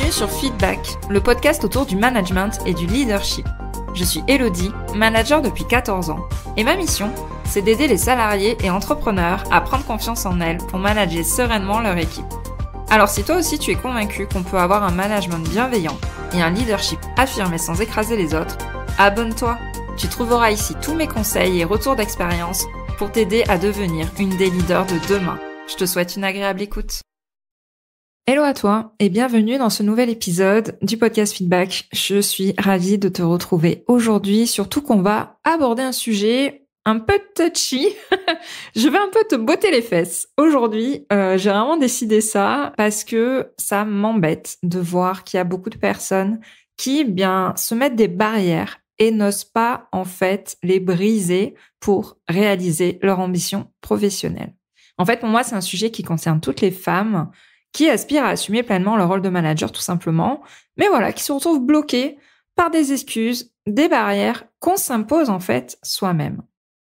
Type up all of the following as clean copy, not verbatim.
Bienvenue sur Feedback, le podcast autour du management et du leadership. Je suis Elodie, manager depuis 14 ans, et ma mission, c'est d'aider les salariés et entrepreneurs à prendre confiance en elles pour manager sereinement leur équipe. Alors si toi aussi tu es convaincu qu'on peut avoir un management bienveillant et un leadership affirmé sans écraser les autres, abonne-toi. Tu trouveras ici tous mes conseils et retours d'expérience pour t'aider à devenir une des leaders de demain. Je te souhaite une agréable écoute. Hello à toi et bienvenue dans ce nouvel épisode du podcast Feedback. Je suis ravie de te retrouver aujourd'hui, surtout qu'on va aborder un sujet un peu touchy. Je vais un peu te botter les fesses. Aujourd'hui, j'ai vraiment décidé ça parce que ça m'embête de voir qu'il y a beaucoup de personnes qui, se mettent des barrières et n'osent pas, en fait, les briser pour réaliser leur ambition professionnelle. En fait, pour moi, c'est un sujet qui concerne toutes les femmes qui aspirent à assumer pleinement leur rôle de manager, tout simplement, mais voilà, qui se retrouvent bloquées par des excuses, des barrières qu'on s'impose, en fait, soi-même.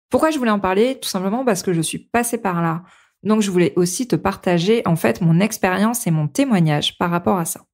Pourquoi je voulais en parler? Tout simplement parce que je suis passée par là. Donc, je voulais aussi te partager, en fait, mon expérience et mon témoignage par rapport à ça.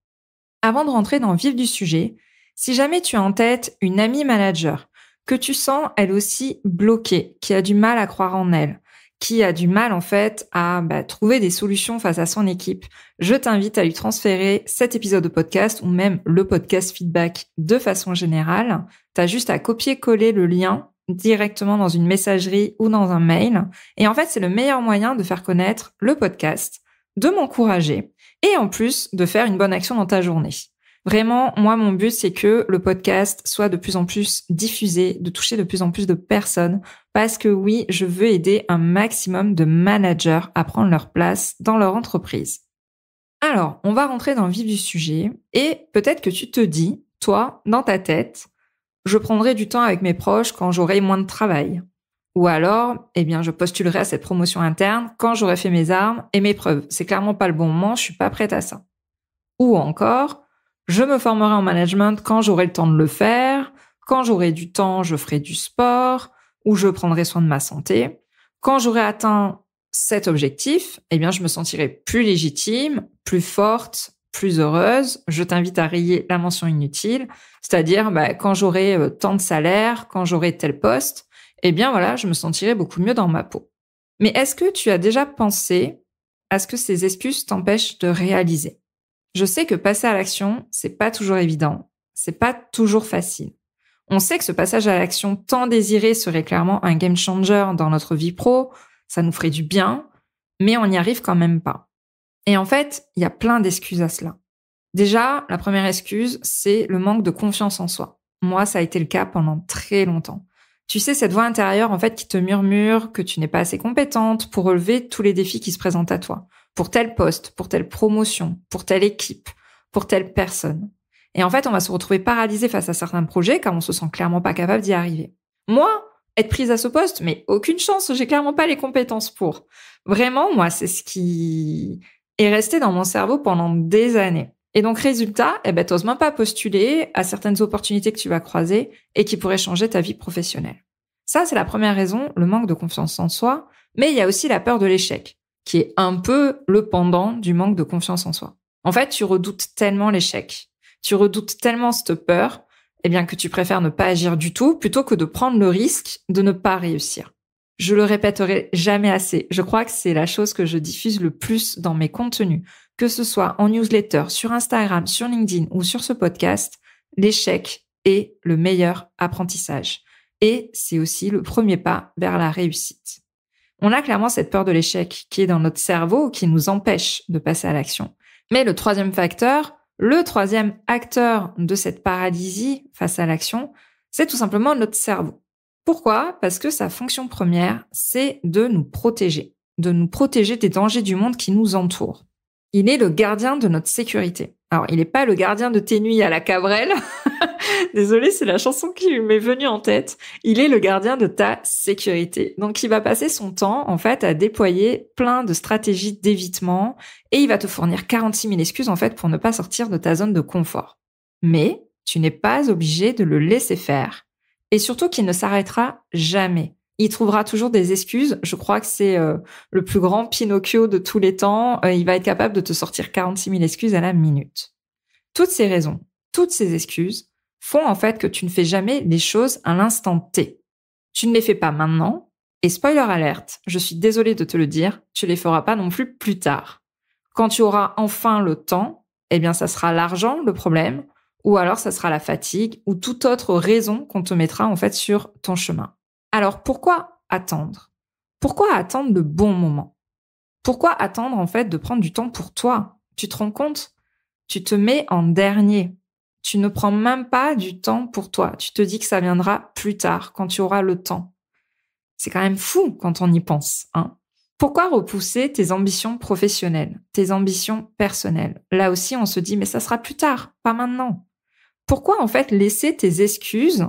Avant de rentrer dans le vif du sujet, si jamais tu as en tête une amie manager, que tu sens elle aussi bloquée, qui a du mal à croire en elle, qui a du mal en fait à trouver des solutions face à son équipe, je t'invite à lui transférer cet épisode de podcast ou même le podcast Feedback de façon générale. T'as juste à copier-coller le lien directement dans une messagerie ou dans un mail. Et en fait, c'est le meilleur moyen de faire connaître le podcast, de m'encourager et en plus de faire une bonne action dans ta journée. Vraiment, moi, mon but, c'est que le podcast soit de plus en plus diffusé, de toucher de plus en plus de personnes, parce que oui, je veux aider un maximum de managers à prendre leur place dans leur entreprise. Alors, on va rentrer dans le vif du sujet, et peut-être que tu te dis, toi, dans ta tête, je prendrai du temps avec mes proches quand j'aurai moins de travail. Ou alors, je postulerai à cette promotion interne quand j'aurai fait mes armes et mes preuves. C'est clairement pas le bon moment, je suis pas prête à ça. Ou encore, je me formerai en management quand j'aurai le temps de le faire, quand j'aurai du temps, je ferai du sport, ou je prendrai soin de ma santé. Quand j'aurai atteint cet objectif, je me sentirai plus légitime, plus forte, plus heureuse. Je t'invite à rayer la mention inutile, c'est-à-dire quand j'aurai tant de salaire, quand j'aurai tel poste, je me sentirai beaucoup mieux dans ma peau. Mais est-ce que tu as déjà pensé à ce que ces excuses t'empêchent de réaliser? Je sais que passer à l'action, c'est pas toujours évident, c'est pas toujours facile. On sait que ce passage à l'action tant désiré serait clairement un game changer dans notre vie pro, ça nous ferait du bien, mais on n'y arrive quand même pas. Et en fait, il y a plein d'excuses à cela. Déjà, la première excuse, c'est le manque de confiance en soi. Moi, ça a été le cas pendant très longtemps. Tu sais, cette voix intérieure, en fait, qui te murmure que tu n'es pas assez compétente pour relever tous les défis qui se présentent à toi. Pour tel poste, pour telle promotion, pour telle équipe, pour telle personne. Et en fait, on va se retrouver paralysé face à certains projets car on se sent clairement pas capable d'y arriver. Moi, être prise à ce poste, mais aucune chance, j'ai clairement pas les compétences pour. Vraiment, moi, c'est ce qui est resté dans mon cerveau pendant des années. Et donc, résultat, t'oses même pas postuler à certaines opportunités que tu vas croiser et qui pourraient changer ta vie professionnelle. Ça, c'est la première raison, le manque de confiance en soi, mais il y a aussi la peur de l'échec, qui est un peu le pendant du manque de confiance en soi. En fait, tu redoutes tellement l'échec, tu redoutes tellement cette peur, que tu préfères ne pas agir du tout plutôt que de prendre le risque de ne pas réussir. Je le répéterai jamais assez. Je crois que c'est la chose que je diffuse le plus dans mes contenus, que ce soit en newsletter, sur Instagram, sur LinkedIn ou sur ce podcast. L'échec est le meilleur apprentissage. Et c'est aussi le premier pas vers la réussite. On a clairement cette peur de l'échec qui est dans notre cerveau, qui nous empêche de passer à l'action. Mais le troisième facteur, le troisième acteur de cette paralysie face à l'action, c'est tout simplement notre cerveau. Pourquoi? Parce que sa fonction première, c'est de nous protéger des dangers du monde qui nous entoure. Il est le gardien de notre sécurité. Alors, il n'est pas le gardien de tes nuits à la Cabrel. Désolée, c'est la chanson qui m'est venue en tête. Il est le gardien de ta sécurité. Donc, il va passer son temps, en fait, à déployer plein de stratégies d'évitement et il va te fournir 46 000 excuses, en fait, pour ne pas sortir de ta zone de confort. Mais tu n'es pas obligé de le laisser faire et surtout qu'il ne s'arrêtera jamais. Il trouvera toujours des excuses. Je crois que c'est le plus grand Pinocchio de tous les temps. Il va être capable de te sortir 46 000 excuses à la minute. Toutes ces raisons, toutes ces excuses font en fait que tu ne fais jamais les choses à l'instant T. Tu ne les fais pas maintenant, et spoiler alert, je suis désolée de te le dire, tu les feras pas non plus tard. Quand tu auras enfin le temps, eh bien ça sera l'argent le problème, ou alors ça sera la fatigue, ou toute autre raison qu'on te mettra en fait sur ton chemin. Alors pourquoi attendre ? Pourquoi attendre le bon moment ? Pourquoi attendre en fait de prendre du temps pour toi ? Tu te rends compte ? Tu te mets en dernier. Tu ne prends même pas du temps pour toi. Tu te dis que ça viendra plus tard, quand tu auras le temps. C'est quand même fou quand on y pense, hein. Pourquoi repousser tes ambitions professionnelles, tes ambitions personnelles ? Là aussi, on se dit, mais ça sera plus tard, pas maintenant. Pourquoi en fait laisser tes excuses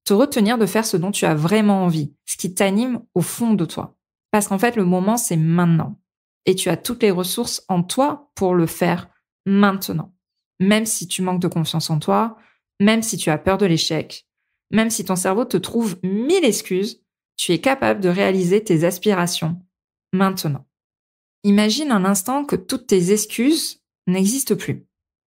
te retenir de faire ce dont tu as vraiment envie, ce qui t'anime au fond de toi ? Parce qu'en fait, le moment, c'est maintenant. Et tu as toutes les ressources en toi pour le faire maintenant. Même si tu manques de confiance en toi, même si tu as peur de l'échec, même si ton cerveau te trouve 1000 excuses, tu es capable de réaliser tes aspirations maintenant. Imagine un instant que toutes tes excuses n'existent plus.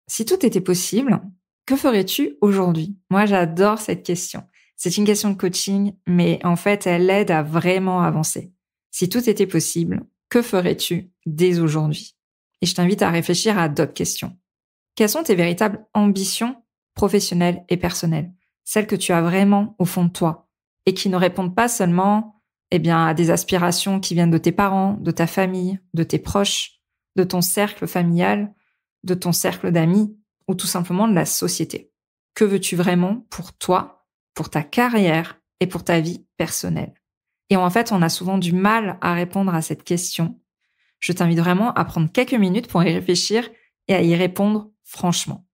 Si tout était possible, que ferais-tu aujourd'hui ? Moi, j'adore cette question. C'est une question de coaching, mais en fait, elle aide à vraiment avancer. Si tout était possible, que ferais-tu dès aujourd'hui ? Et je t'invite à réfléchir à d'autres questions. Quelles sont tes véritables ambitions professionnelles et personnelles ? Celles que tu as vraiment au fond de toi et qui ne répondent pas seulement à des aspirations qui viennent de tes parents, de ta famille, de tes proches, de ton cercle familial, de ton cercle d'amis ou tout simplement de la société. Que veux-tu vraiment pour toi, pour ta carrière et pour ta vie personnelle ? Et en fait, on a souvent du mal à répondre à cette question. Je t'invite vraiment à prendre quelques minutes pour y réfléchir et à y répondre franchement.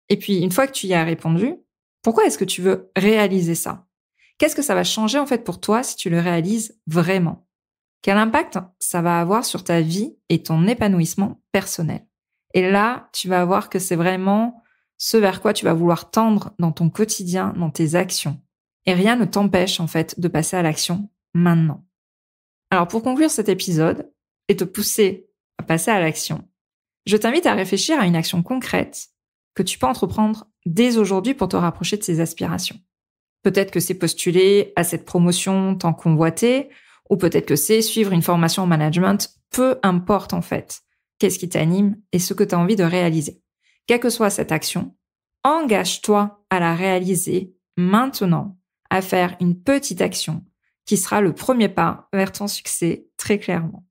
Et puis, une fois que tu y as répondu, pourquoi est-ce que tu veux réaliser ça ? Qu'est-ce que ça va changer en fait pour toi si tu le réalises vraiment ? Quel impact ça va avoir sur ta vie et ton épanouissement personnel ? Et là, tu vas voir que c'est vraiment ce vers quoi tu vas vouloir tendre dans ton quotidien, dans tes actions. Et rien ne t'empêche en fait de passer à l'action maintenant. Alors pour conclure cet épisode et te pousser à passer à l'action, je t'invite à réfléchir à une action concrète que tu peux entreprendre dès aujourd'hui pour te rapprocher de ces aspirations. Peut-être que c'est postuler à cette promotion tant convoitée, ou peut-être que c'est suivre une formation en management, peu importe en fait. Qu'est-ce qui t'anime et ce que tu as envie de réaliser. Quelle que soit cette action, engage-toi à la réaliser maintenant, à faire une petite action qui sera le premier pas vers ton succès très clairement.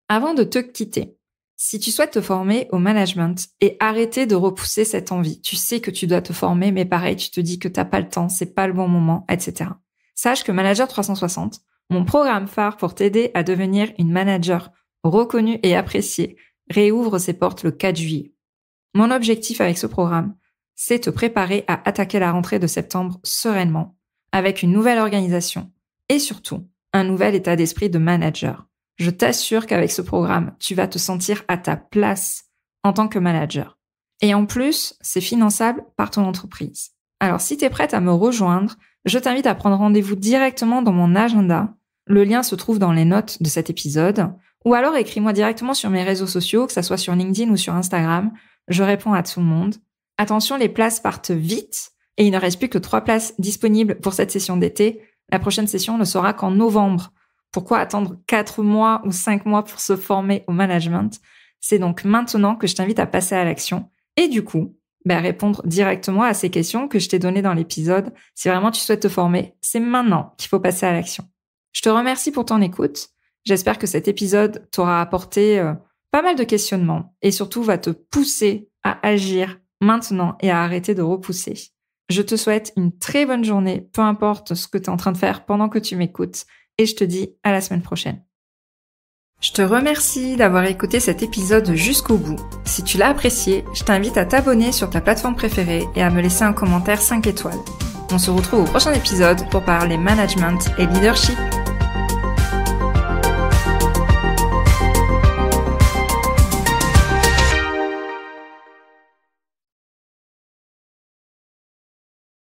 Avant de te quitter, si tu souhaites te former au management et arrêter de repousser cette envie, tu sais que tu dois te former, mais pareil, tu te dis que t'as pas le temps, c'est pas le bon moment, etc. Sache que Manager 360, mon programme phare pour t'aider à devenir une manager reconnue et appréciée, réouvre ses portes le 4 juillet. Mon objectif avec ce programme, c'est te préparer à attaquer la rentrée de septembre sereinement, avec une nouvelle organisation et surtout un nouvel état d'esprit de manager. Je t'assure qu'avec ce programme, tu vas te sentir à ta place en tant que manager. Et en plus, c'est finançable par ton entreprise. Alors si tu es prête à me rejoindre, je t'invite à prendre rendez-vous directement dans mon agenda. Le lien se trouve dans les notes de cet épisode. Ou alors écris-moi directement sur mes réseaux sociaux, que ça soit sur LinkedIn ou sur Instagram. Je réponds à tout le monde. Attention, les places partent vite et il ne reste plus que 3 places disponibles pour cette session d'été. La prochaine session ne sera qu'en novembre. Pourquoi attendre 4 mois ou 5 mois pour se former au management ? C'est donc maintenant que je t'invite à passer à l'action et du coup, répondre directement à ces questions que je t'ai données dans l'épisode. Si vraiment tu souhaites te former, c'est maintenant qu'il faut passer à l'action. Je te remercie pour ton écoute. J'espère que cet épisode t'aura apporté pas mal de questionnements et surtout va te pousser à agir maintenant et à arrêter de repousser. Je te souhaite une très bonne journée, peu importe ce que tu es en train de faire pendant que tu m'écoutes. Et je te dis à la semaine prochaine. Je te remercie d'avoir écouté cet épisode jusqu'au bout. Si tu l'as apprécié, je t'invite à t'abonner sur ta plateforme préférée et à me laisser un commentaire 5 étoiles. On se retrouve au prochain épisode pour parler management et leadership.